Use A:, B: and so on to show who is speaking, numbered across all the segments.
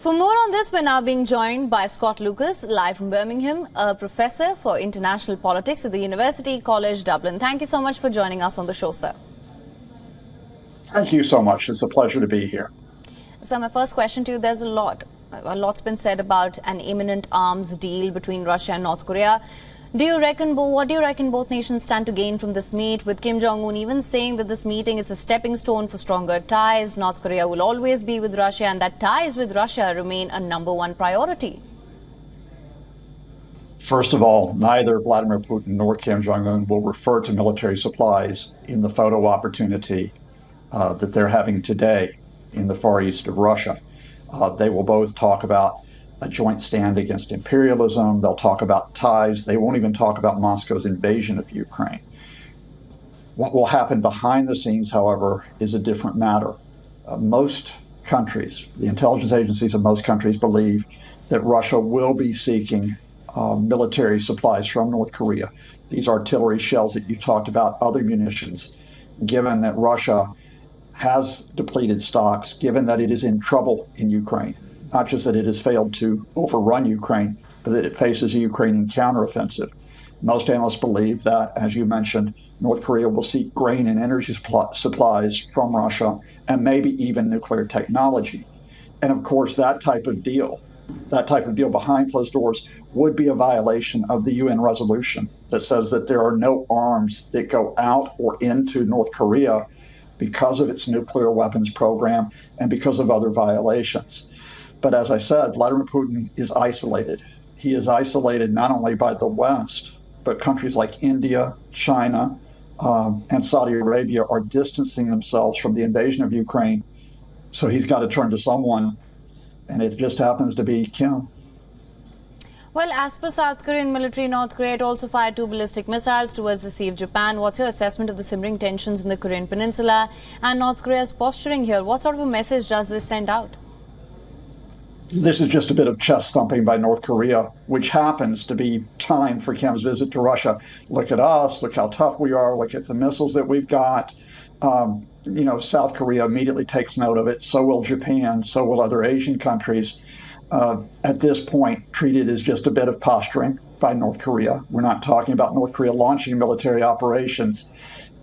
A: For more on this, we're now being joined by Scott Lucas, live from Birmingham, a professor for international politics at the University College Dublin. Thank you so much for joining us on the show, sir.
B: Thank you so much. It's a pleasure to be here.
A: So my first question to you, there's a lot's been said about an imminent arms deal between Russia and North Korea. What do you reckon both nations stand to gain from this meet, with Kim Jong-un even saying that this meeting is a stepping stone for stronger ties? North Korea will always be with Russia, and that ties with Russia remain a #1 priority.
B: First of all, neither Vladimir Putin nor Kim Jong-un will refer to military supplies in the photo opportunity that they're having today in the far east of Russia. They will both talk about a joint stand against imperialism. They'll talk about ties. They won't even talk about Moscow's invasion of Ukraine. What will happen behind the scenes, however, is a different matter. Most countries, the intelligence agencies of most countries, believe that Russia will be seeking military supplies from North Korea. These artillery shells that you talked about, other munitions, given that Russia has depleted stocks, given that it is in trouble in Ukraine. Not just that it has failed to overrun Ukraine, but that it faces a Ukrainian counteroffensive. Most analysts believe that, as you mentioned, North Korea will seek grain and energy supplies from Russia, and maybe even nuclear technology. And of course, that type of deal behind closed doors would be a violation of the UN resolution that says that there are no arms that go out or into North Korea because of its nuclear weapons program and because of other violations. But as I said, Vladimir Putin is isolated. He is isolated not only by the West, but countries like India, China, and Saudi Arabia are distancing themselves from the invasion of Ukraine. So he's got to turn to someone, and it just happens to be Kim.
A: Well, as per South Korean military, North Korea had also fired 2 ballistic missiles towards the Sea of Japan. What's your assessment of the simmering tensions in the Korean Peninsula and North Korea's posturing here? What sort of a message does this send out?
B: This is just a bit of chest thumping by North Korea, which happens to be timed for Kim's visit to Russia. Look at us, look how tough we are, look at the missiles that we've got. South Korea immediately takes note of it. So will Japan, so will other Asian countries. At this point, treated as just a bit of posturing by North Korea. We're not talking about North Korea launching military operations.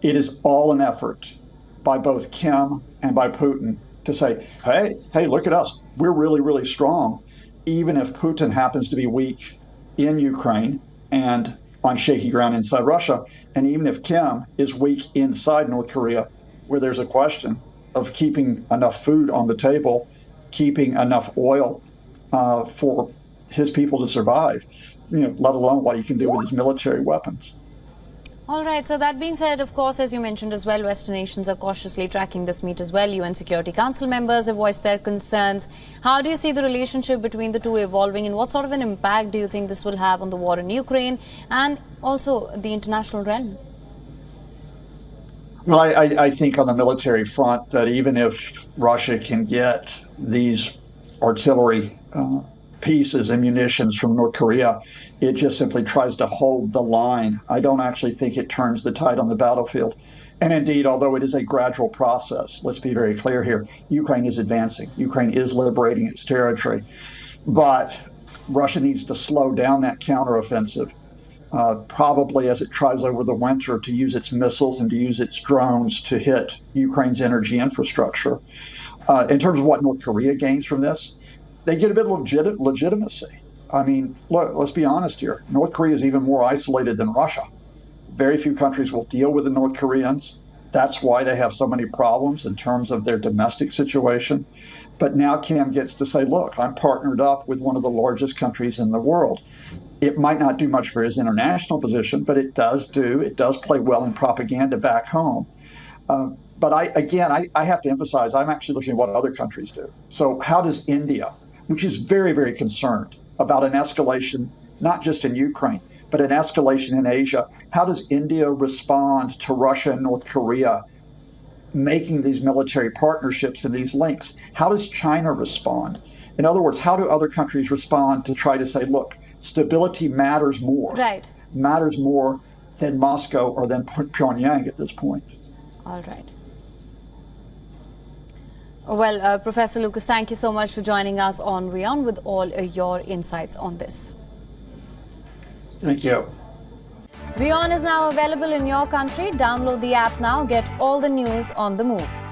B: It is all an effort by both Kim and by Putin to say, hey, look at us. We're really, really strong. Even if Putin happens to be weak in Ukraine and on shaky ground inside Russia, and even if Kim is weak inside North Korea, where there's a question of keeping enough food on the table, keeping enough oil for his people to survive, let alone what he can do with his military weapons.
A: All right. So that being said, of course, as you mentioned as well, Western nations are cautiously tracking this meet as well. UN Security Council members have voiced their concerns. How do you see the relationship between the two evolving, and what sort of an impact do you think this will have on the war in Ukraine and also the international realm?
B: Well, I think on the military front that even if Russia can get these artillery pieces and munitions from North Korea, it just simply tries to hold the line. I don't actually think it turns the tide on the battlefield. And indeed, although it is a gradual process, let's be very clear here, Ukraine is advancing. Ukraine is liberating its territory. But Russia needs to slow down that counteroffensive, probably as it tries over the winter to use its missiles and to use its drones to hit Ukraine's energy infrastructure. In terms of what North Korea gains from this, they get a bit of legitimacy. I mean, look, let's be honest here. North Korea is even more isolated than Russia. Very few countries will deal with the North Koreans. That's why they have so many problems in terms of their domestic situation. But now Kim gets to say, look, I'm partnered up with one of the largest countries in the world. It might not do much for his international position, but it does play well in propaganda back home. But I have to emphasize, I'm actually looking at what other countries do. So how does India, which is very, very concerned about an escalation, not just in Ukraine, but an escalation in Asia, how does India respond to Russia and North Korea making these military partnerships and these links? How does China respond? In other words, how do other countries respond to try to say, look, stability matters more, matters more than Moscow or than Pyongyang at this point?
A: All right. Well, Professor Lucas, thank you so much for joining us on WION with all your insights on this.
B: Thank you.
A: WION is now available in your country. Download the app now. Get all the news on the move.